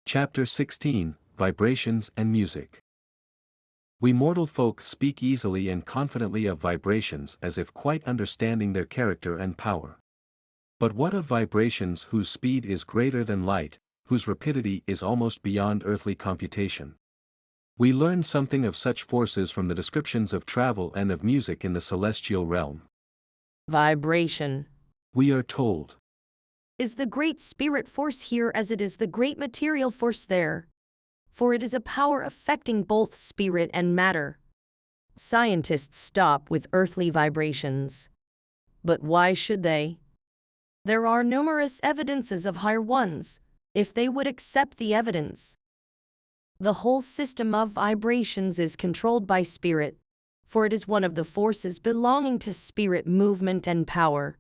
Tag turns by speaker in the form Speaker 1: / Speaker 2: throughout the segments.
Speaker 1: Chapter 16, Vibrations and Music. We mortal folk speak easily and confidently of vibrations as if quite understanding their character and power. But what of vibrations whose speed is greater than light, whose rapidity is almost beyond earthly computation? We learn something of such forces from the descriptions of travel and of music in the celestial realm.
Speaker 2: Vibration,
Speaker 1: We are told,
Speaker 2: is the great spirit force here as it is the great material force there. For it is a power affecting both spirit and matter. Scientists stop with earthly vibrations. But why should they? There are numerous evidences of higher ones, if they would accept the evidence. The whole system of vibrations is controlled by spirit, for it is one of the forces belonging to spirit movement and power.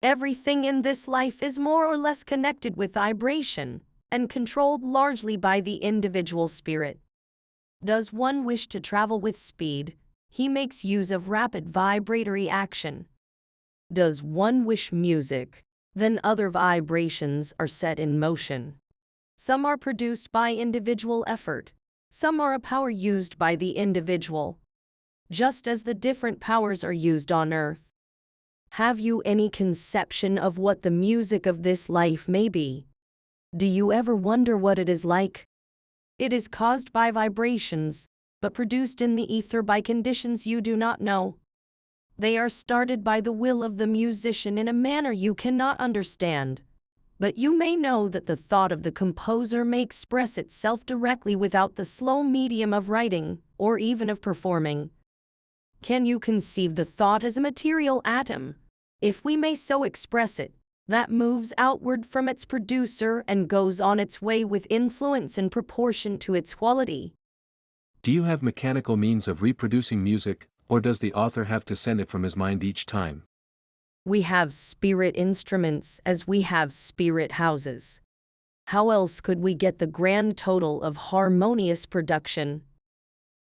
Speaker 2: Everything in this life is more or less connected with vibration, and controlled largely by the individual spirit. Does one wish to travel with speed, he makes use of rapid vibratory action. Does one wish music, then other vibrations are set in motion. Some are produced by individual effort, some are a power used by the individual, just as the different powers are used on earth. Have you any conception of what the music of this life may be? Do you ever wonder what it is like? It is caused by vibrations, but produced in the ether by conditions you do not know. They are started by the will of the musician in a manner you cannot understand. But you may know that the thought of the composer may express itself directly without the slow medium of writing, or even of performing. Can you conceive the thought as a material atom, if we may so express it, that moves outward from its producer and goes on its way with influence in proportion to its quality?
Speaker 1: do you have mechanical means of reproducing music, or does the author have to send it from his mind each time?
Speaker 2: We have spirit instruments as we have spirit houses. How else could we get the grand total of harmonious production?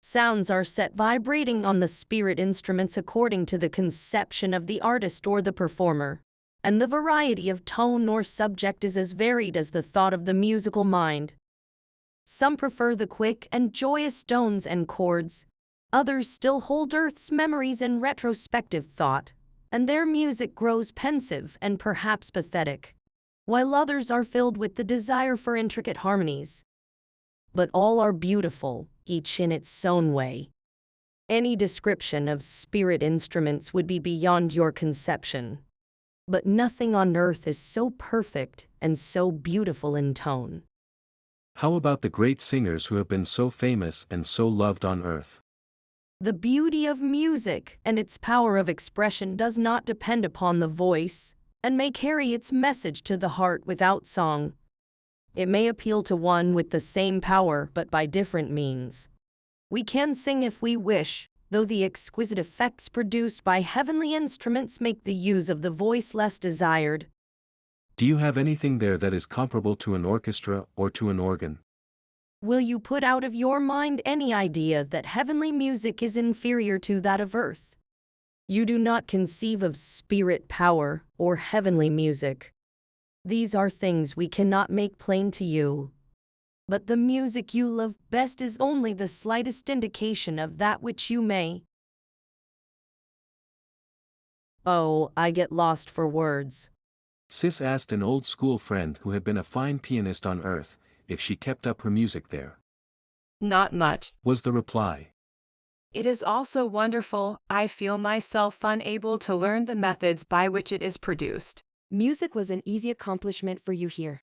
Speaker 2: Sounds are set vibrating on the spirit instruments according to the conception of the artist or the performer, and the variety of tone or subject is as varied as the thought of the musical mind. Some prefer the quick and joyous tones and chords, others still hold earth's memories and retrospective thought, and their music grows pensive and perhaps pathetic, while others are filled with the desire for intricate harmonies. But all are beautiful, each in its own way. Any description of spirit instruments would be beyond your conception. But nothing on earth is so perfect and so beautiful in tone.
Speaker 1: How about the great singers who have been so famous and so loved on earth?
Speaker 2: The beauty of music and its power of expression does not depend upon the voice, and may carry its message to the heart without song. It may appeal to one with the same power but by different means. We can sing if we wish, though the exquisite effects produced by heavenly instruments make the use of the voice less desired.
Speaker 1: Do you have anything there that is comparable to an orchestra or to an organ?
Speaker 2: Will you put out of your mind any idea that heavenly music is inferior to that of earth? You do not conceive of spirit power or heavenly music. These are things we cannot make plain to you. But the music you love best is only the slightest indication of that which you may. Oh, I get lost for words.
Speaker 1: Sis asked an old school friend who had been a fine pianist on earth, if she kept up her music there.
Speaker 3: Not much.
Speaker 1: Was the reply.
Speaker 3: It is also wonderful. I feel myself unable to learn the methods by which it is produced.
Speaker 4: Music was an easy accomplishment for you here.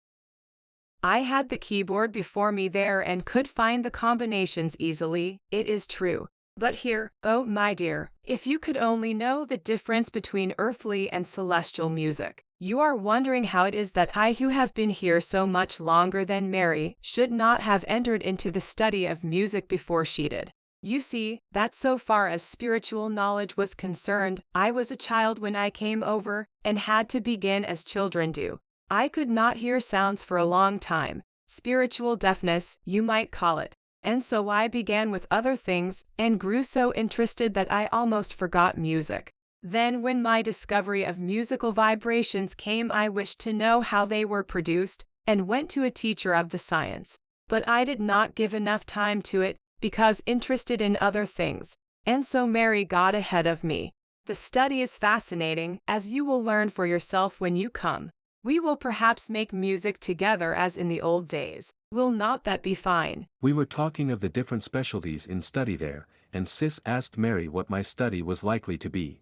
Speaker 3: I had the keyboard before me there and could find the combinations easily, it is true. But here, oh my dear, if you could only know the difference between earthly and celestial music. You are wondering how it is that I, who have been here so much longer than Mary, should not have entered into the study of music before she did. You see, that so far as spiritual knowledge was concerned, I was a child when I came over, and had to begin as children do. I could not hear sounds for a long time. Spiritual deafness, you might call it. And so I began with other things, and grew so interested that I almost forgot music. Then when my discovery of musical vibrations came, I wished to know how they were produced, and went to a teacher of the science. But I did not give enough time to it, because interested in other things, and so Mary got ahead of me. The study is fascinating, as you will learn for yourself when you come. We will perhaps make music together as in the old days. Will not that be fine?
Speaker 1: We were talking of the different specialties in study there, and Sis asked Mary what my study was likely to be.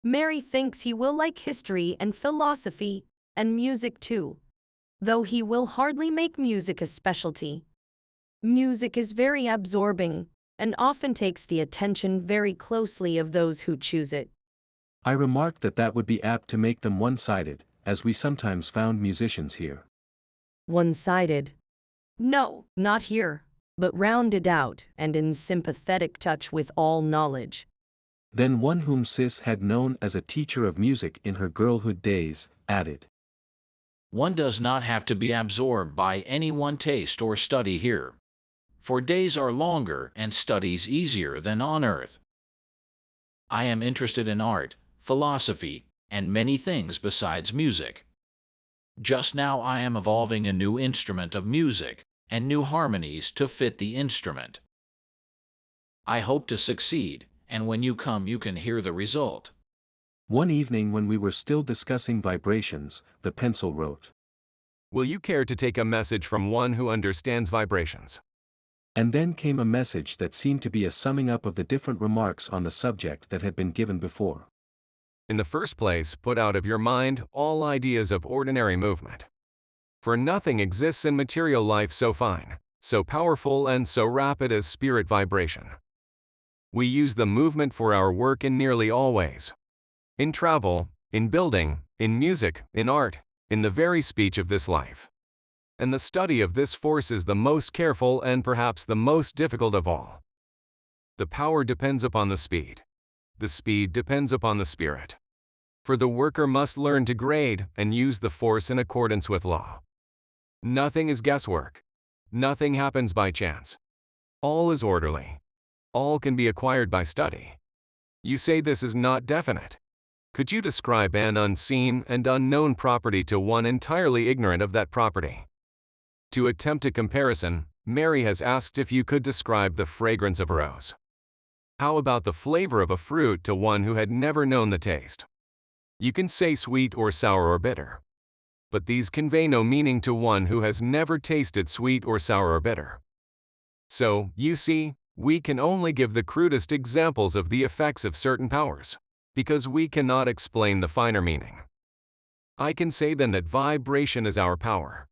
Speaker 2: Mary thinks he will like history and philosophy, and music too, though he will hardly make music a specialty. Music is very absorbing, and often takes the attention very closely of those who choose it.
Speaker 1: I remarked that that would be apt to make them one-sided, as we sometimes found musicians here.
Speaker 2: One-sided? No, not here, but rounded out and in sympathetic touch with all knowledge.
Speaker 1: Then one whom Sis had known as a teacher of music in her girlhood days, added,
Speaker 5: One does not have to be absorbed by any one taste or study here. For days are longer and studies easier than on earth. I am interested in art, philosophy, and many things besides music. Just now I am evolving a new instrument of music, and new harmonies to fit the instrument. I hope to succeed, and when you come you can hear the result.
Speaker 1: One evening when we were still discussing vibrations, the pencil wrote,
Speaker 6: Will you care to take a message from one who understands vibrations?
Speaker 1: And then came a message that seemed to be a summing up of the different remarks on the subject that had been given before.
Speaker 6: In the first place, put out of your mind all ideas of ordinary movement. For nothing exists in material life so fine, so powerful and so rapid as spirit vibration. We use the movement for our work in nearly all ways. In travel, in building, in music, in art, in the very speech of this life. And the study of this force is the most careful and perhaps the most difficult of all. The power depends upon the speed. The speed depends upon the spirit. For the worker must learn to grade and use the force in accordance with law. Nothing is guesswork. Nothing happens by chance. All is orderly. All can be acquired by study. You say this is not definite. Could you describe an unseen and unknown property to one entirely ignorant of that property? To attempt a comparison, Mary has asked if you could describe the fragrance of a rose. How about the flavor of a fruit to one who had never known the taste? You can say sweet or sour or bitter. But these convey no meaning to one who has never tasted sweet or sour or bitter. So, you see, we can only give the crudest examples of the effects of certain powers, because we cannot explain the finer meaning. I can say then that vibration is our power.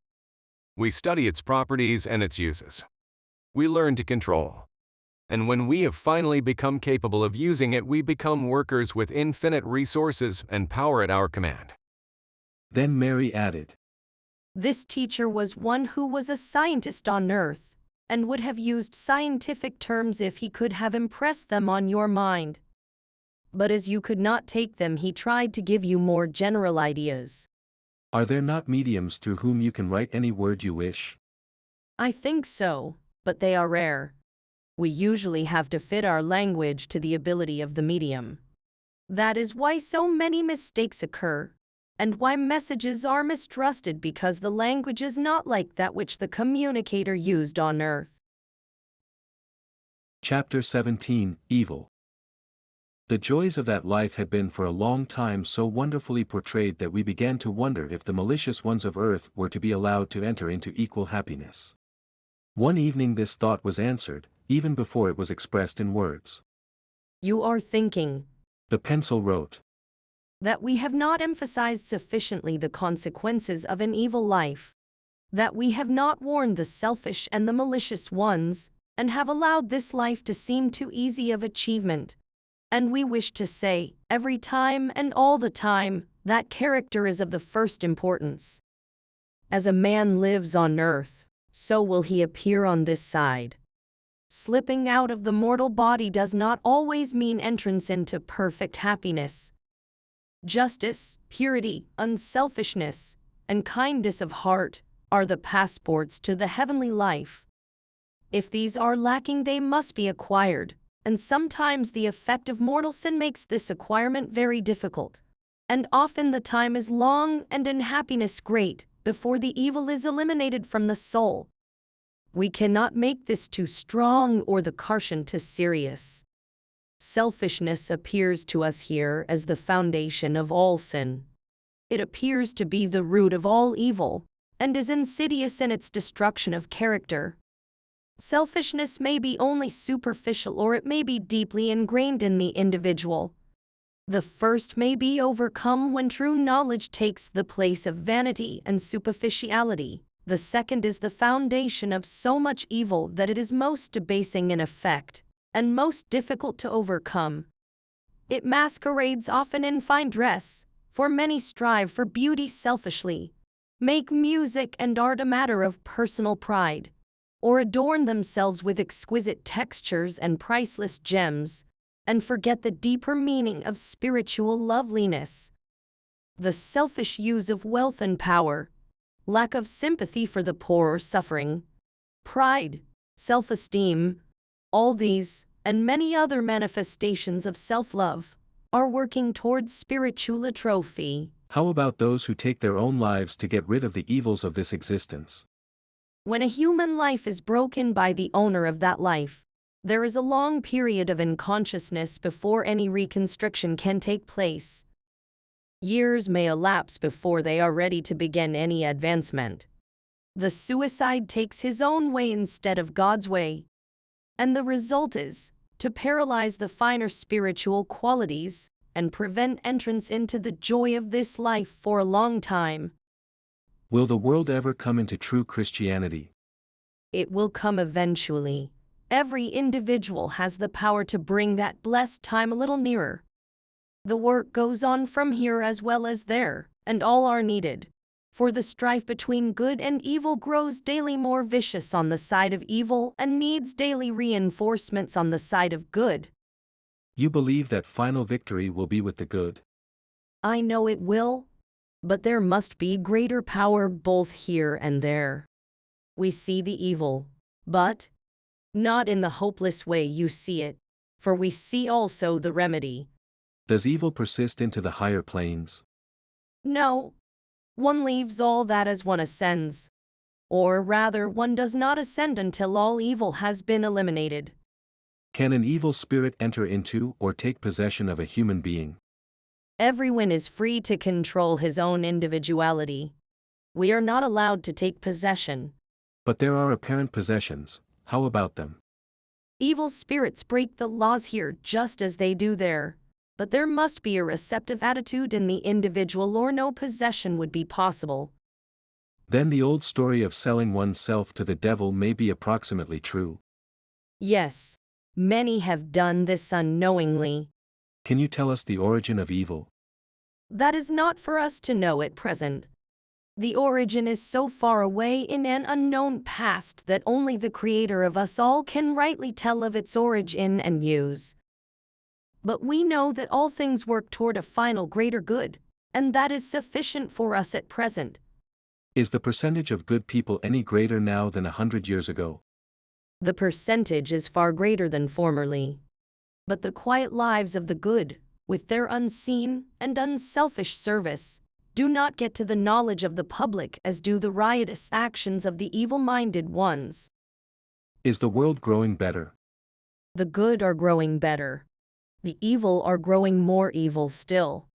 Speaker 6: We study its properties and its uses. We learn to control. And when we have finally become capable of using it, we become workers with infinite resources and power at our command.
Speaker 1: Then Mary added,
Speaker 2: This teacher was one who was a scientist on earth, and would have used scientific terms if he could have impressed them on your mind. But as you could not take them, he tried to give you more general ideas.
Speaker 1: Are there not mediums through whom you can write any word you wish?
Speaker 2: I think so, but they are rare. We usually have to fit our language to the ability of the medium. That is why so many mistakes occur, and why messages are mistrusted, because the language is not like that which the communicator used on earth.
Speaker 1: Chapter 17, Evil. The joys of that life had been for a long time so wonderfully portrayed that we began to wonder if the malicious ones of earth were to be allowed to enter into equal happiness. One evening this thought was answered, even before it was expressed in words.
Speaker 2: You are thinking,
Speaker 1: the pencil wrote,
Speaker 2: that we have not emphasized sufficiently the consequences of an evil life, that we have not warned the selfish and the malicious ones, and have allowed this life to seem too easy of achievement. And we wish to say, every time and all the time, that character is of the first importance. As a man lives on earth, so will he appear on this side. Slipping out of the mortal body does not always mean entrance into perfect happiness. Justice, purity, unselfishness, and kindness of heart are the passports to the heavenly life. If these are lacking, they must be acquired, and sometimes the effect of mortal sin makes this acquirement very difficult, and often the time is long and unhappiness great, before the evil is eliminated from the soul. We cannot make this too strong or the caution too serious. Selfishness appears to us here as the foundation of all sin. It appears to be the root of all evil, and is insidious in its destruction of character. Selfishness may be only superficial or it may be deeply ingrained in the individual. The first may be overcome when true knowledge takes the place of vanity and superficiality. The second is the foundation of so much evil that it is most debasing in effect, and most difficult to overcome. It masquerades often in fine dress, for many strive for beauty selfishly, make music and art a matter of personal pride, or adorn themselves with exquisite textures and priceless gems, and forget the deeper meaning of spiritual loveliness. The selfish use of wealth and power, lack of sympathy for the poor or suffering, pride, self-esteem, all these, and many other manifestations of self-love, are working towards spiritual atrophy.
Speaker 1: How about those who take their own lives to get rid of the evils of this existence?
Speaker 2: When a human life is broken by the owner of that life, there is a long period of unconsciousness before any reconstruction can take place. Years may elapse before they are ready to begin any advancement. The suicide takes his own way instead of God's way. And the result is to paralyze the finer spiritual qualities and prevent entrance into the joy of this life for a long time.
Speaker 1: Will the world ever come into true Christianity?
Speaker 2: It will come eventually. Every individual has the power to bring that blessed time a little nearer. The work goes on from here as well as there, and all are needed. For the strife between good and evil grows daily more vicious on the side of evil and needs daily reinforcements on the side of good.
Speaker 1: You believe that final victory will be with the good?
Speaker 2: I know it will, but there must be greater power both here and there. We see the evil, but not in the hopeless way you see it, for we see also the remedy.
Speaker 1: Does evil persist into the higher planes?
Speaker 2: No. One leaves all that as one ascends. Or rather, one does not ascend until all evil has been eliminated.
Speaker 1: Can an evil spirit enter into or take possession of a human being?
Speaker 2: Everyone is free to control his own individuality. We are not allowed to take possession.
Speaker 1: But there are apparent possessions. How about them?
Speaker 2: Evil spirits break the laws here just as they do there. But there must be a receptive attitude in the individual or no possession would be possible.
Speaker 1: Then the old story of selling oneself to the devil may be approximately true.
Speaker 2: Yes, many have done this unknowingly.
Speaker 1: Can you tell us the origin of evil?
Speaker 2: That is not for us to know at present. The origin is so far away in an unknown past that only the Creator of us all can rightly tell of its origin and use. But we know that all things work toward a final greater good, and that is sufficient for us at present.
Speaker 1: Is the percentage of good people any greater now than 100 years ago?
Speaker 2: The percentage is far greater than formerly. But the quiet lives of the good, with their unseen and unselfish service, do not get to the knowledge of the public as do the riotous actions of the evil-minded ones.
Speaker 1: Is the world growing better?
Speaker 2: The good are growing better. The evil are growing more evil still.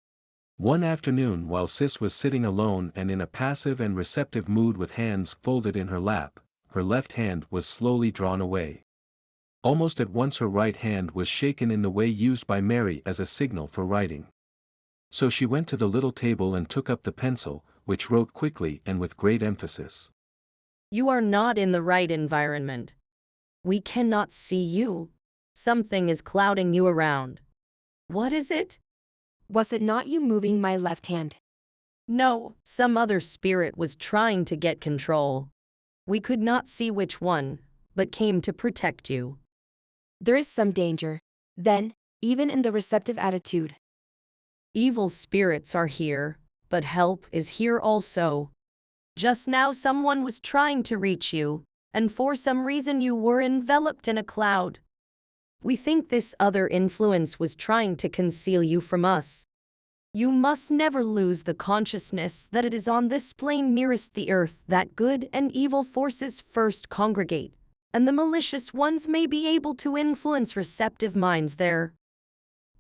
Speaker 1: One afternoon while Sis was sitting alone and in a passive and receptive mood with hands folded in her lap, her left hand was slowly drawn away. Almost at once her right hand was shaken in the way used by Mary as a signal for writing. So she went to the little table and took up the pencil, which wrote quickly and with great emphasis.
Speaker 2: You are not in the right environment. We cannot see you. Something is clouding you around. What is it?
Speaker 4: Was it not you moving my left hand?
Speaker 2: No, some other spirit was trying to get control. We could not see which one, but came to protect you.
Speaker 4: There is some danger, then, even in the receptive attitude.
Speaker 2: Evil spirits are here, but help is here also. Just now someone was trying to reach you, and for some reason you were enveloped in a cloud. We think this other influence was trying to conceal you from us. You must never lose the consciousness that it is on this plane nearest the earth that good and evil forces first congregate, and the malicious ones may be able to influence receptive minds there.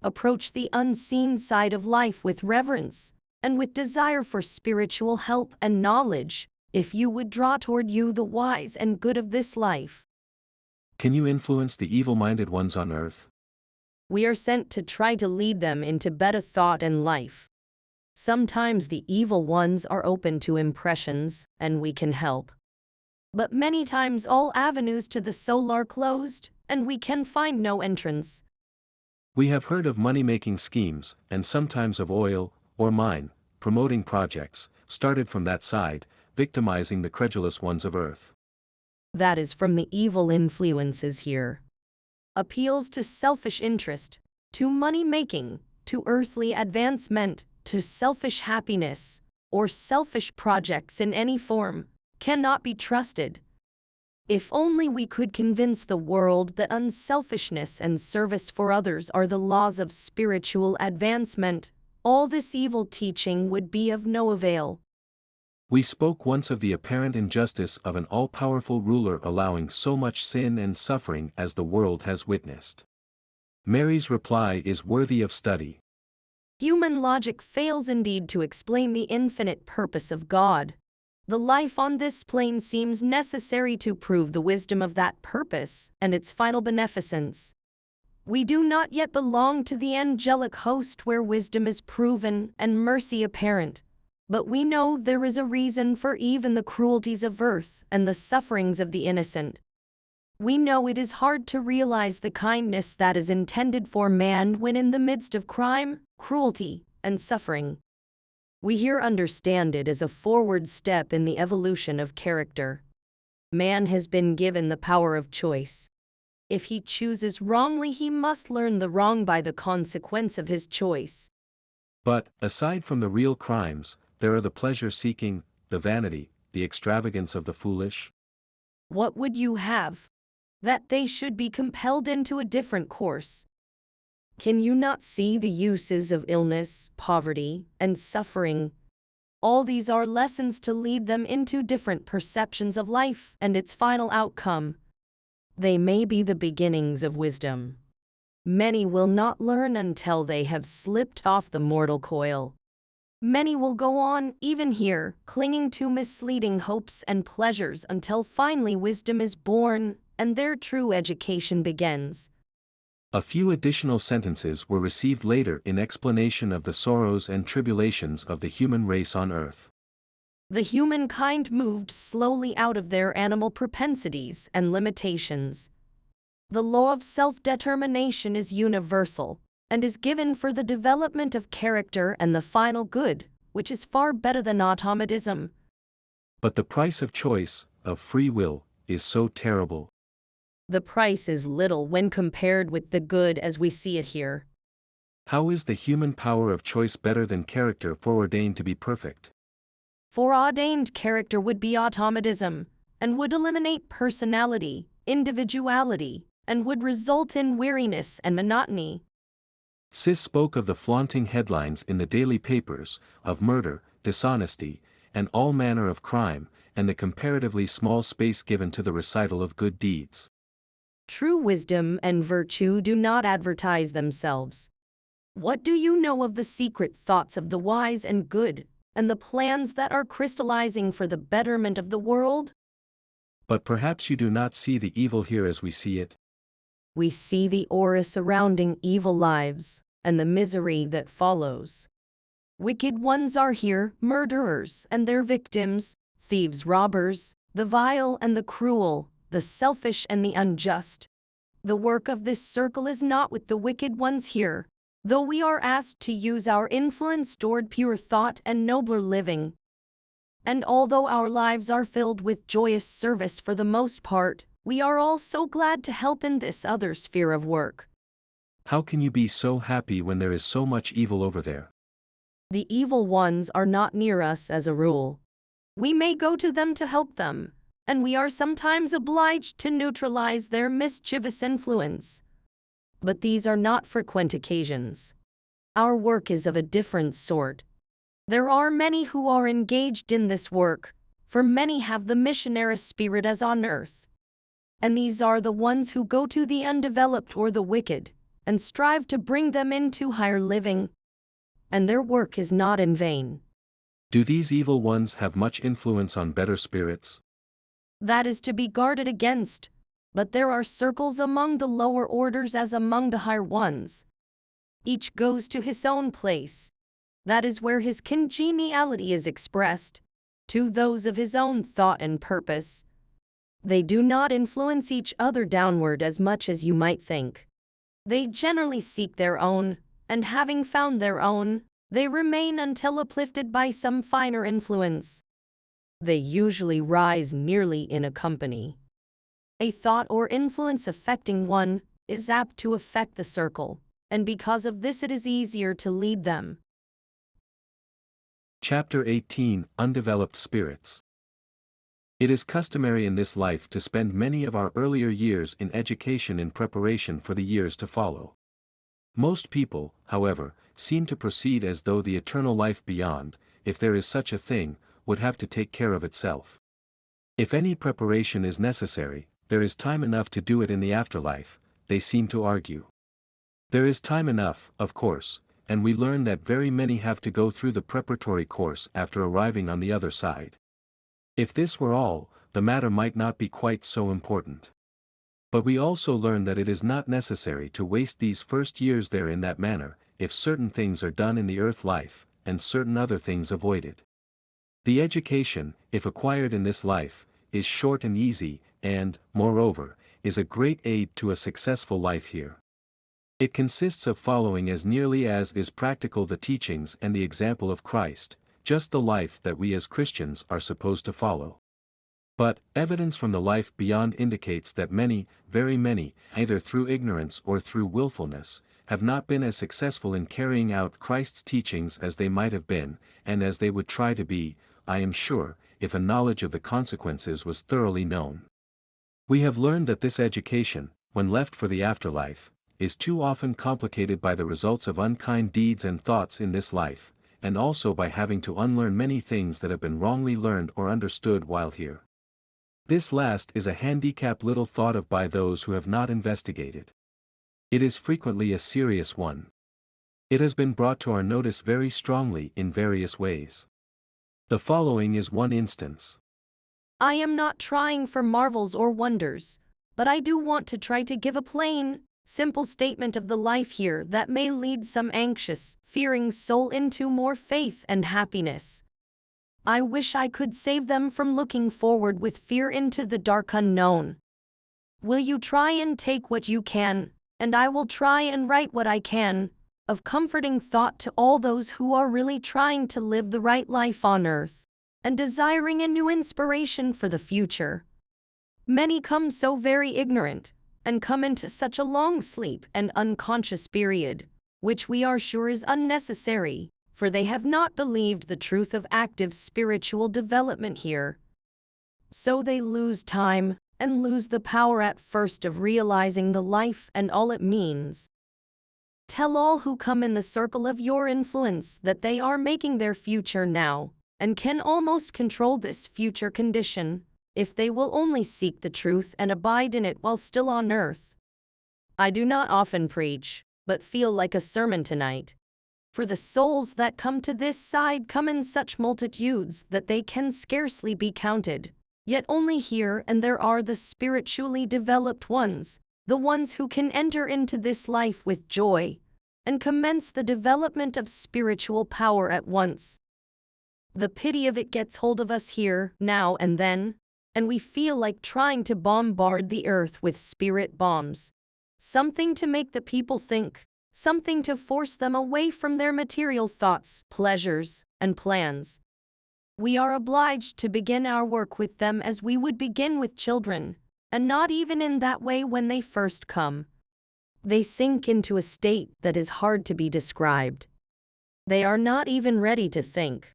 Speaker 2: Approach the unseen side of life with reverence, and with desire for spiritual help and knowledge, if you would draw toward you the wise and good of this life.
Speaker 1: Can you influence the evil-minded ones on earth?
Speaker 2: We are sent to try to lead them into better thought and life. Sometimes the evil ones are open to impressions, and we can help. But many times all avenues to the soul are closed, and we can find no entrance.
Speaker 1: We have heard of money-making schemes, and sometimes of oil, or mine, promoting projects, started from that side, victimizing the credulous ones of earth.
Speaker 2: That is from the evil influences here. Appeals to selfish interest, to money-making, to earthly advancement, to selfish happiness, or selfish projects in any form, cannot be trusted. If only we could convince the world that unselfishness and service for others are the laws of spiritual advancement, all this evil teaching would be of no avail.
Speaker 1: We spoke once of the apparent injustice of an all-powerful ruler allowing so much sin and suffering as the world has witnessed. Mary's reply is worthy of study.
Speaker 2: Human logic fails indeed to explain the infinite purpose of God. The life on this plane seems necessary to prove the wisdom of that purpose and its final beneficence. We do not yet belong to the angelic host where wisdom is proven and mercy apparent. But we know there is a reason for even the cruelties of earth and the sufferings of the innocent. We know it is hard to realize the kindness that is intended for man when in the midst of crime, cruelty, and suffering. We here understand it as a forward step in the evolution of character. Man has been given the power of choice. If he chooses wrongly, he must learn the wrong by the consequence of his choice.
Speaker 1: But, aside from the real crimes, there are the pleasure-seeking, the vanity, the extravagance of the foolish.
Speaker 2: What would you have? That they should be compelled into a different course. Can you not see the uses of illness, poverty, and suffering? All these are lessons to lead them into different perceptions of life and its final outcome. They may be the beginnings of wisdom. Many will not learn until they have slipped off the mortal coil. Many will go on, even here, clinging to misleading hopes and pleasures until finally wisdom is born and their true education begins.
Speaker 1: A few additional sentences were received later in explanation of the sorrows and tribulations of the human race on earth.
Speaker 2: The humankind moved slowly out of their animal propensities and limitations. The law of self-determination is universal and is given for the development of character and the final good, which is far better than automatism.
Speaker 1: But the price of choice, of free will, is so terrible.
Speaker 2: The price is little when compared with the good as we see it here.
Speaker 1: How is the human power of choice better than character foreordained to be perfect?
Speaker 2: Foreordained character would be automatism, and would eliminate personality, individuality, and would result in weariness and monotony.
Speaker 1: Sis spoke of the flaunting headlines in the daily papers, of murder, dishonesty, and all manner of crime, and the comparatively small space given to the recital of good deeds.
Speaker 2: True wisdom and virtue do not advertise themselves. What do you know of the secret thoughts of the wise and good, and the plans that are crystallizing for the betterment of the world?
Speaker 1: But perhaps you do not see the evil here as we see it.
Speaker 2: We see the aura surrounding evil lives, and the misery that follows. Wicked ones are here, murderers and their victims, thieves, robbers, the vile and the cruel, the selfish and the unjust. The work of this circle is not with the wicked ones here, though we are asked to use our influence toward pure thought and nobler living. And although our lives are filled with joyous service for the most part, we are all so glad to help in this other sphere of work.
Speaker 1: How can you be so happy when there is so much evil over there?
Speaker 2: The evil ones are not near us as a rule. We may go to them to help them, and we are sometimes obliged to neutralize their mischievous influence. But these are not frequent occasions. Our work is of a different sort. There are many who are engaged in this work, for many have the missionary spirit as on earth. And these are the ones who go to the undeveloped or the wicked, and strive to bring them into higher living. And their work is not in vain.
Speaker 1: Do these evil ones have much influence on better spirits?
Speaker 2: That is to be guarded against, but there are circles among the lower orders as among the higher ones. Each goes to his own place. That is where his congeniality is expressed, to those of his own thought and purpose. They do not influence each other downward as much as you might think. They generally seek their own, and having found their own, they remain until uplifted by some finer influence. They usually rise nearly in a company. A thought or influence affecting one is apt to affect the circle, and because of this it is easier to lead them.
Speaker 1: Chapter 18, Undeveloped Spirits. It is customary in this life to spend many of our earlier years in education in preparation for the years to follow. Most people, however, seem to proceed as though the eternal life beyond, if there is such a thing, would have to take care of itself. If any preparation is necessary, there is time enough to do it in the afterlife, they seem to argue. There is time enough, of course, and we learn that very many have to go through the preparatory course after arriving on the other side. If this were all, the matter might not be quite so important. But we also learn that it is not necessary to waste these first years there in that manner, if certain things are done in the earth life, and certain other things avoided. The education, if acquired in this life, is short and easy, and, moreover, is a great aid to a successful life here. It consists of following as nearly as is practical the teachings and the example of Christ, just the life that we as Christians are supposed to follow. But, evidence from the life beyond indicates that many, very many, either through ignorance or through willfulness, have not been as successful in carrying out Christ's teachings as they might have been, and as they would try to be, I am sure, if a knowledge of the consequences was thoroughly known. We have learned that this education, when left for the afterlife, is too often complicated by the results of unkind deeds and thoughts in this life, and also by having to unlearn many things that have been wrongly learned or understood while here. This last is a handicap little thought of by those who have not investigated. It is frequently a serious one. It has been brought to our notice very strongly in various ways. The following is one instance.
Speaker 2: I am not trying for marvels or wonders, but I do want to try to give a plain, simple statement of the life here that may lead some anxious, fearing soul into more faith and happiness. I wish I could save them from looking forward with fear into the dark unknown. Will you try and take what you can, and I will try and write what I can, of comforting thought to all those who are really trying to live the right life on earth, and desiring a new inspiration for the future. Many come so very ignorant, and come into such a long sleep and unconscious period, which we are sure is unnecessary, for they have not believed the truth of active spiritual development here. So they lose time, and lose the power at first of realizing the life and all it means. Tell all who come in the circle of your influence that they are making their future now, and can almost control this future condition, if they will only seek the truth and abide in it while still on earth. I do not often preach, but feel like a sermon tonight. For the souls that come to this side come in such multitudes that they can scarcely be counted. Yet only here and there are the spiritually developed ones, the ones who can enter into this life with joy, and commence the development of spiritual power at once. The pity of it gets hold of us here, now and then, and we feel like trying to bombard the earth with spirit bombs. Something to make the people think, something to force them away from their material thoughts, pleasures, and plans. We are obliged to begin our work with them as we would begin with children, and not even in that way when they first come. They sink into a state that is hard to be described. They are not even ready to think.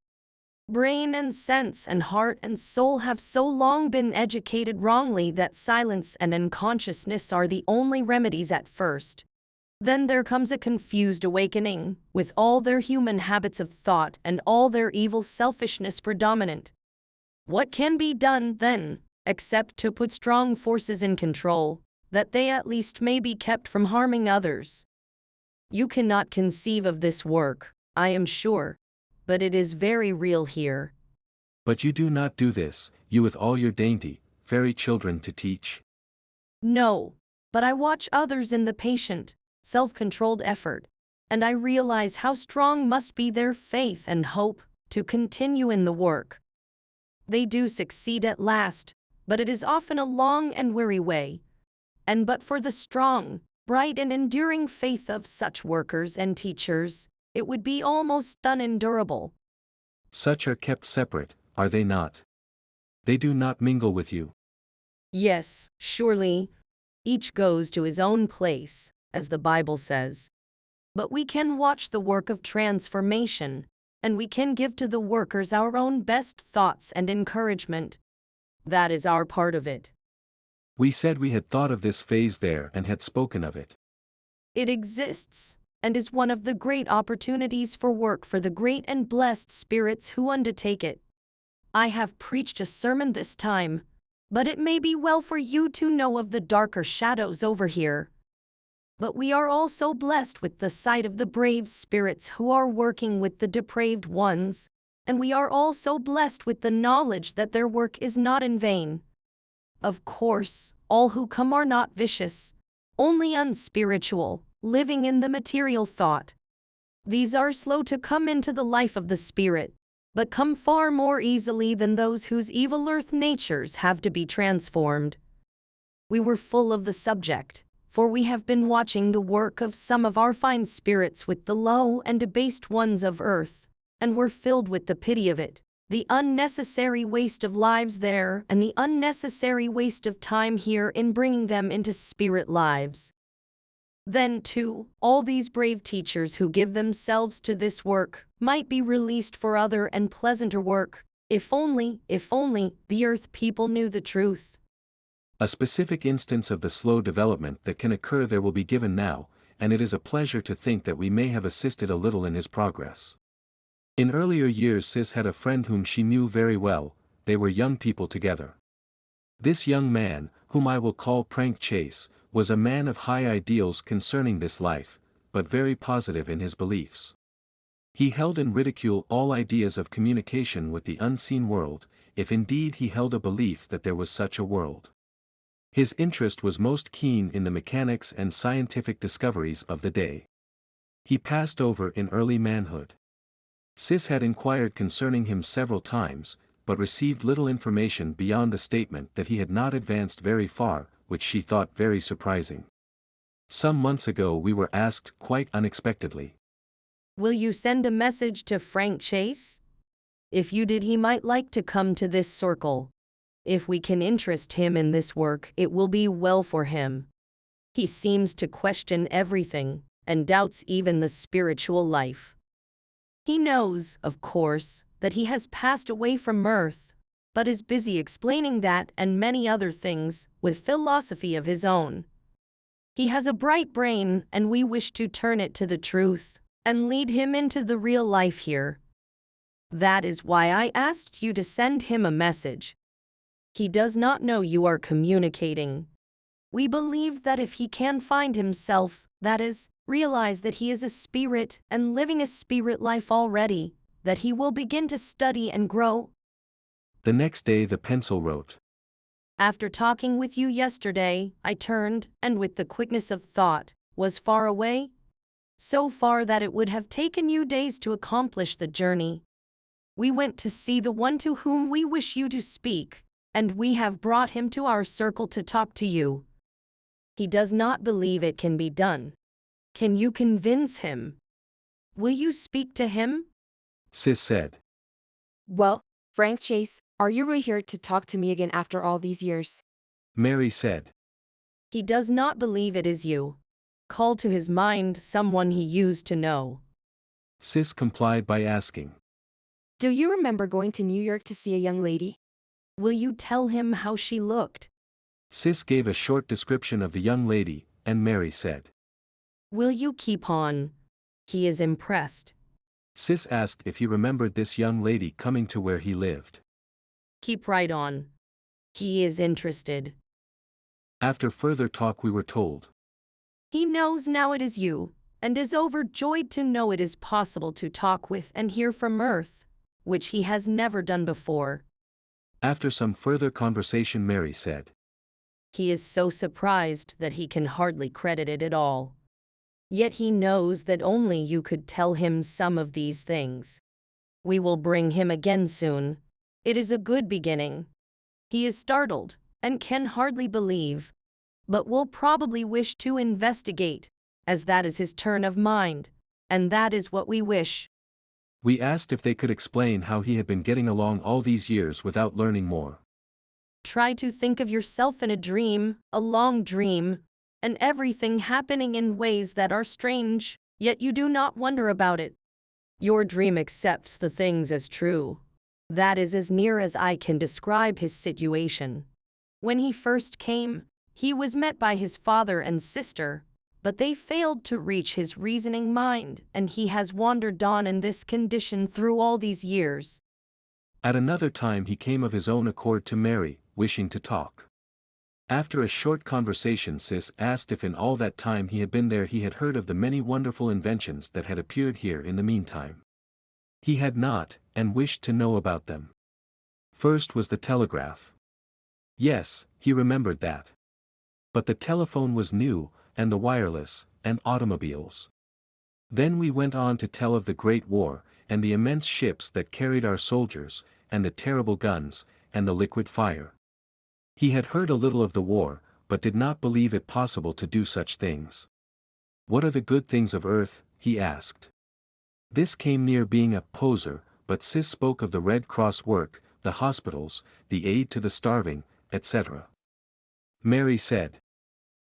Speaker 2: Brain and sense and heart and soul have so long been educated wrongly that silence and unconsciousness are the only remedies at first. Then there comes a confused awakening, with all their human habits of thought and all their evil selfishness predominant. What can be done, then, except to put strong forces in control, that they at least may be kept from harming others? You cannot conceive of this work, I am sure, but it is very real here.
Speaker 1: But you do not do this, you with all your dainty, fairy children to teach?
Speaker 2: No, but I watch others in the patient, self-controlled effort, and I realize how strong must be their faith and hope to continue in the work. They do succeed at last, but it is often a long and weary way. And but for the strong, bright and enduring faith of such workers and teachers, it would be almost unendurable.
Speaker 1: Such are kept separate, are they not? They do not mingle with you.
Speaker 2: Yes, surely. Each goes to his own place, as the Bible says. But we can watch the work of transformation, and we can give to the workers our own best thoughts and encouragement. That is our part of it.
Speaker 1: We said we had thought of this phase there and had spoken of it.
Speaker 2: It exists, and is one of the great opportunities for work for the great and blessed spirits who undertake it. I have preached a sermon this time, but it may be well for you to know of the darker shadows over here. But we are also blessed with the sight of the brave spirits who are working with the depraved ones, and we are also blessed with the knowledge that their work is not in vain. Of course, all who come are not vicious, only unspiritual, living in the material thought. These are slow to come into the life of the spirit, but come far more easily than those whose evil earth natures have to be transformed. We were full of the subject, for we have been watching the work of some of our fine spirits with the low and debased ones of earth, and were filled with the pity of it, the unnecessary waste of lives there and the unnecessary waste of time here in bringing them into spirit lives. Then, too, all these brave teachers who give themselves to this work might be released for other and pleasanter work, if only the earth people knew the truth.
Speaker 1: A specific instance of the slow development that can occur there will be given now, and it is a pleasure to think that we may have assisted a little in his progress. In earlier years Sis had a friend whom she knew very well, they were young people together. This young man, whom I will call Prank Chase, was a man of high ideals concerning this life, but very positive in his beliefs. He held in ridicule all ideas of communication with the unseen world, if indeed he held a belief that there was such a world. His interest was most keen in the mechanics and scientific discoveries of the day. He passed over in early manhood. Sis had inquired concerning him several times, but received little information beyond the statement that he had not advanced very far, which she thought very surprising. Some months ago we were asked quite unexpectedly,
Speaker 2: Will you send a message to Frank Chase? If you did, he might like to come to this circle. If we can interest him in this work, it will be well for him. He seems to question everything, and doubts even the spiritual life. He knows, of course, that he has passed away from earth, but is busy explaining that and many other things, with philosophy of his own. He has a bright brain, and we wish to turn it to the truth, and lead him into the real life here. That is why I asked you to send him a message. He does not know you are communicating. We believe that if he can find himself, that is, realize that he is a spirit and living a spirit life already, that he will begin to study and grow.
Speaker 1: The next day the pencil wrote,
Speaker 2: After talking with you yesterday, I turned, and with the quickness of thought, was far away. So far that it would have taken you days to accomplish the journey. We went to see the one to whom we wish you to speak, and we have brought him to our circle to talk to you. He does not believe it can be done. Can you convince him? Will you speak to him?
Speaker 1: Sis said.
Speaker 4: Well, Frank Chase, are you really here to talk to me again after all these years?
Speaker 1: Mary said.
Speaker 2: He does not believe it is you. Call to his mind someone he used to know.
Speaker 1: Sis complied by asking,
Speaker 4: Do you remember going to New York to see a young lady?
Speaker 2: Will you tell him how she looked?
Speaker 1: Sis gave a short description of the young lady, and Mary said,
Speaker 2: Will you keep on? He is impressed.
Speaker 1: Sis asked if he remembered this young lady coming to where he lived.
Speaker 2: Keep right on. He is interested.
Speaker 1: After further talk we were told.
Speaker 2: He knows now it is you, and is overjoyed to know it is possible to talk with and hear from Earth, which he has never done before.
Speaker 1: After some further conversation Mary said.
Speaker 2: He is so surprised that he can hardly credit it at all. Yet he knows that only you could tell him some of these things. We will bring him again soon. It is a good beginning. He is startled, and can hardly believe, but will probably wish to investigate, as that is his turn of mind, and that is what we wish.
Speaker 1: We asked if they could explain how he had been getting along all these years without learning more.
Speaker 2: Try to think of yourself in a dream, a long dream, and everything happening in ways that are strange, yet you do not wonder about it. Your dream accepts the things as true. That is as near as I can describe his situation. When he first came, he was met by his father and sister, but they failed to reach his reasoning mind, and he has wandered on in this condition through all these years.
Speaker 1: At another time he came of his own accord to Mary, wishing to talk. After a short conversation Sis asked if in all that time he had been there he had heard of the many wonderful inventions that had appeared here in the meantime. He had not, and wished to know about them. First was the telegraph. Yes, he remembered that. But the telephone was new, and the wireless, and automobiles. Then we went on to tell of the Great War, and the immense ships that carried our soldiers, and the terrible guns, and the liquid fire. He had heard a little of the war, but did not believe it possible to do such things. What are the good things of earth? He asked. This came near being a poser, but Sis spoke of the Red Cross work, the hospitals, the aid to the starving, etc. Mary said.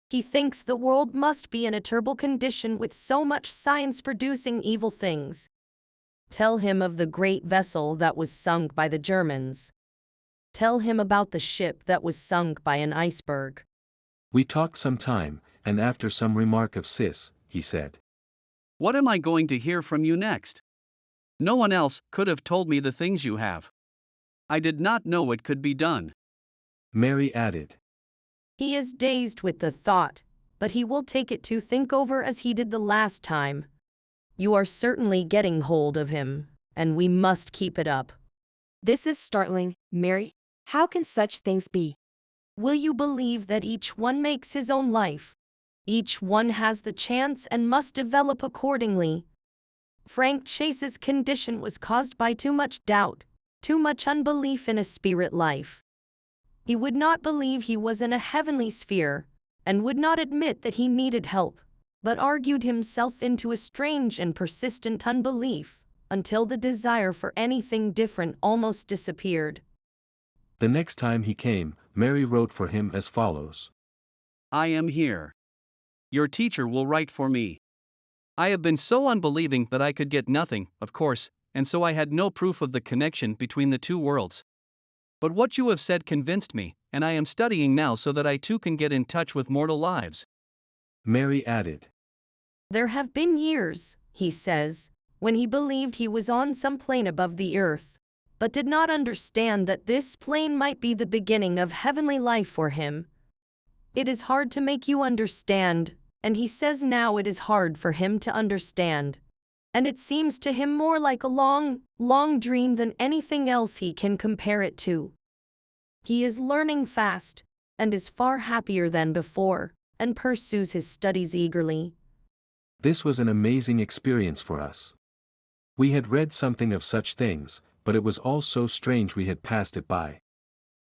Speaker 2: He thinks the world must be in a terrible condition with so much science producing evil things. Tell him of the great vessel that was sunk by the Germans. Tell him about the ship that was sunk by an iceberg.
Speaker 1: We talked some time, and after some remark of Sis, he said.
Speaker 7: What am I going to hear from you next? No one else could have told me the things you have. I did not know it could be done.
Speaker 1: Mary added.
Speaker 2: He is dazed with the thought, but he will take it to think over as he did the last time. You are certainly getting hold of him, and we must keep it up.
Speaker 4: This is startling, Mary. How can such things be?
Speaker 2: Will you believe that each one makes his own life? Each one has the chance and must develop accordingly. Frank Chase's condition was caused by too much doubt, too much unbelief in a spirit life. He would not believe he was in a heavenly sphere, and would not admit that he needed help, but argued himself into a strange and persistent unbelief, until the desire for anything different almost disappeared.
Speaker 1: The next time he came, Mary wrote for him as follows.
Speaker 7: I am here. Your teacher will write for me. I have been so unbelieving that I could get nothing, of course, and so I had no proof of the connection between the two worlds. But what you have said convinced me, and I am studying now so that I too can get in touch with mortal lives.
Speaker 1: Mary added.
Speaker 2: There have been years, he says, when he believed he was on some plane above the earth, but did not understand that this plane might be the beginning of heavenly life for him. It is hard to make you understand, and he says now it is hard for him to understand. And it seems to him more like a long, long dream than anything else he can compare it to. He is learning fast, and is far happier than before, and pursues his studies eagerly.
Speaker 1: This was an amazing experience for us. We had read something of such things, but it was all so strange we had passed it by.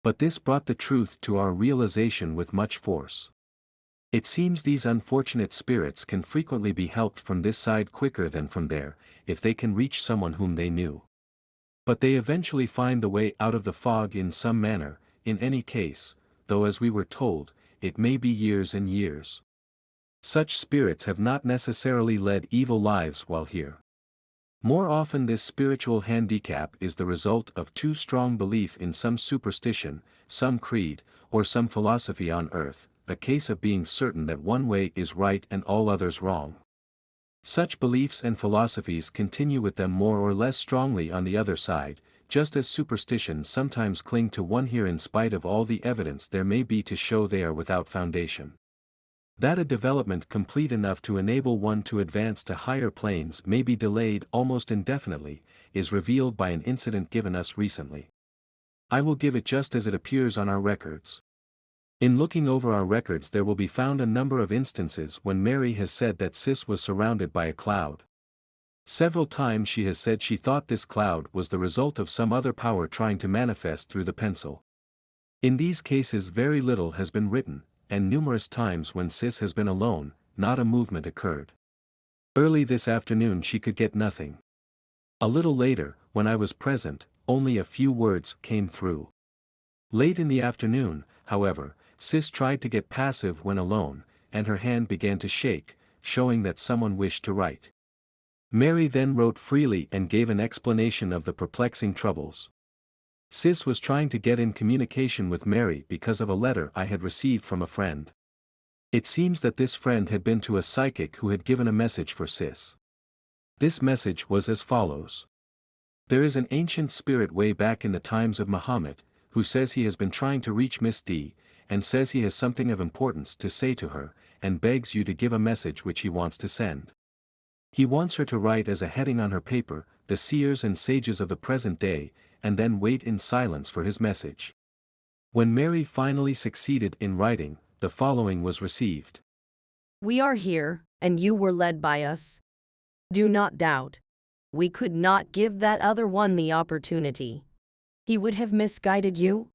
Speaker 1: But this brought the truth to our realization with much force. It seems these unfortunate spirits can frequently be helped from this side quicker than from there, if they can reach someone whom they knew. But they eventually find the way out of the fog in some manner, in any case, though as we were told, it may be years and years. Such spirits have not necessarily led evil lives while here. More often this spiritual handicap is the result of too strong belief in some superstition, some creed, or some philosophy on earth, a case of being certain that one way is right and all others wrong. Such beliefs and philosophies continue with them more or less strongly on the other side, just as superstitions sometimes cling to one here in spite of all the evidence there may be to show they are without foundation. That a development complete enough to enable one to advance to higher planes may be delayed almost indefinitely, is revealed by an incident given us recently. I will give it just as it appears on our records. In looking over our records there will be found a number of instances when Mary has said that Sis was surrounded by a cloud. Several times she has said she thought this cloud was the result of some other power trying to manifest through the pencil. In these cases very little has been written, and numerous times when Sis has been alone, not a movement occurred. Early this afternoon she could get nothing. A little later, when I was present, only a few words came through. Late in the afternoon, however, Sis tried to get passive when alone, and her hand began to shake, showing that someone wished to write. Mary then wrote freely and gave an explanation of the perplexing troubles. Sis was trying to get in communication with Mary because of a letter I had received from a friend. It seems that this friend had been to a psychic who had given a message for Sis. This message was as follows. There is an ancient spirit way back in the times of Muhammad, who says he has been trying to reach Miss D, and says he has something of importance to say to her, and begs you to give a message which he wants to send. He wants her to write as a heading on her paper, the seers and sages of the present day, and then wait in silence for his message. When Mary finally succeeded in writing, the following was received.
Speaker 2: We are here, and you were led by us. Do not doubt. We could not give that other one the opportunity. He would have misguided you?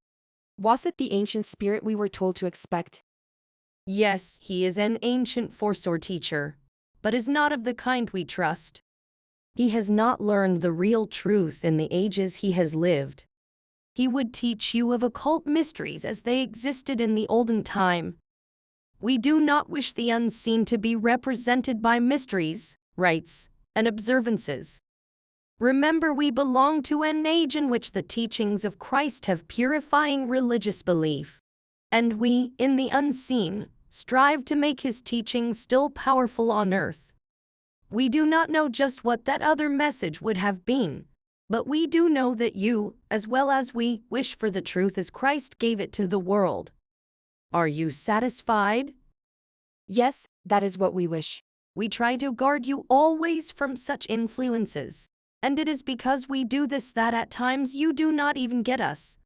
Speaker 4: Was it the ancient spirit we were told to expect?
Speaker 2: Yes, he is an ancient force or teacher, but is not of the kind we trust. He has not learned the real truth in the ages he has lived. He would teach you of occult mysteries as they existed in the olden time. We do not wish the unseen to be represented by mysteries, rites, and observances. Remember, we belong to an age in which the teachings of Christ have purifying religious belief, and we, in the unseen, strive to make his teachings still powerful on earth. We do not know just what that other message would have been, but we do know that you, as well as we, wish for the truth as Christ gave it to the world. Are you satisfied?
Speaker 4: Yes, that is what we wish.
Speaker 2: We try to guard you always from such influences, and it is because we do this that at times you do not even get us.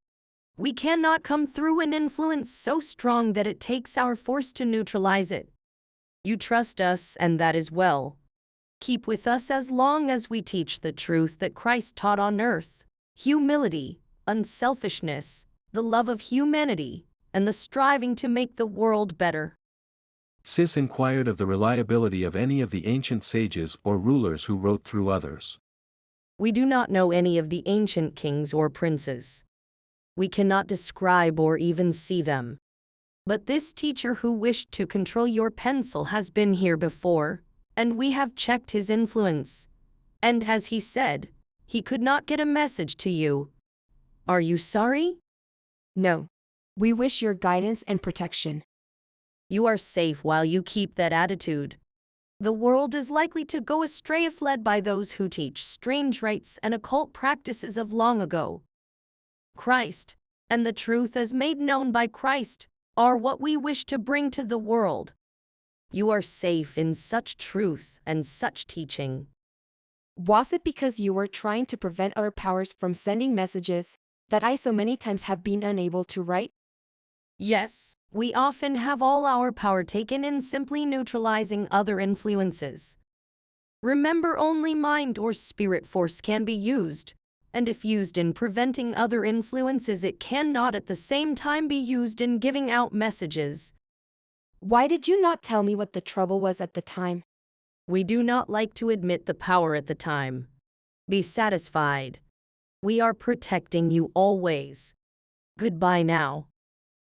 Speaker 2: We cannot come through an influence so strong that it takes our force to neutralize it. You trust us, and that is well. Keep with us as long as we teach the truth that Christ taught on earth: humility, unselfishness, the love of humanity, and the striving to make the world better.
Speaker 1: Sis inquired of the reliability of any of the ancient sages or rulers who wrote through others.
Speaker 2: We do not know any of the ancient kings or princes. We cannot describe or even see them. But this teacher who wished to control your pencil has been here before, and we have checked his influence. And as he said, he could not get a message to you. Are you sorry?
Speaker 4: No. We wish your guidance and protection.
Speaker 2: You are safe while you keep that attitude. The world is likely to go astray if led by those who teach strange rites and occult practices of long ago. Christ, and the truth as made known by Christ, are what we wish to bring to the world. You are safe in such truth and such teaching.
Speaker 4: Was it because you were trying to prevent other powers from sending messages that I so many times have been unable to write?
Speaker 2: Yes, we often have all our power taken in simply neutralizing other influences. Remember, only mind or spirit force can be used, and if used in preventing other influences, it cannot at the same time be used in giving out messages.
Speaker 4: Why did you not tell me what the trouble was at the time?
Speaker 2: We do not like to admit the power at the time. Be satisfied. We are protecting you always. Goodbye now.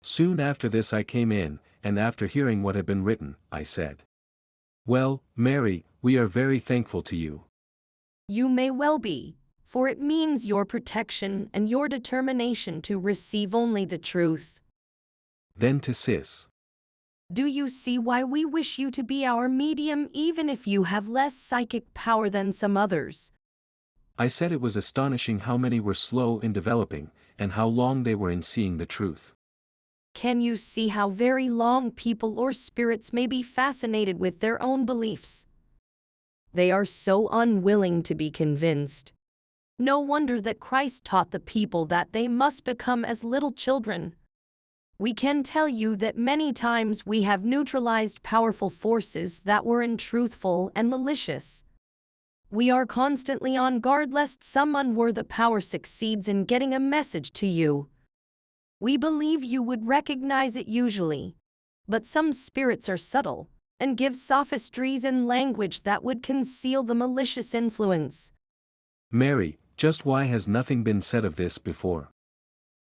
Speaker 1: Soon after this I came in, and after hearing what had been written, I said, "Well, Mary, we are very thankful to you."
Speaker 2: You may well be, for it means your protection and your determination to receive only the truth.
Speaker 1: Then to Sis.
Speaker 2: Do you see why we wish you to be our medium even if you have less psychic power than some others?
Speaker 1: I said it was astonishing how many were slow in developing, and how long they were in seeing the truth.
Speaker 2: Can you see how very long people or spirits may be fascinated with their own beliefs? They are so unwilling to be convinced. No wonder that Christ taught the people that they must become as little children. We can tell you that many times we have neutralized powerful forces that were untruthful and malicious. We are constantly on guard lest some unworthy power succeeds in getting a message to you. We believe you would recognize it usually, but some spirits are subtle and give sophistries in language that would conceal the malicious influence.
Speaker 1: Mary, just why has nothing been said of this before?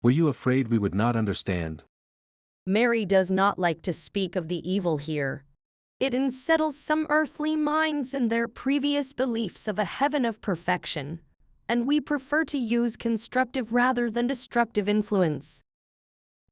Speaker 1: Were you afraid we would not understand?
Speaker 2: Mary does not like to speak of the evil here. It unsettles some earthly minds in their previous beliefs of a heaven of perfection, and we prefer to use constructive rather than destructive influence.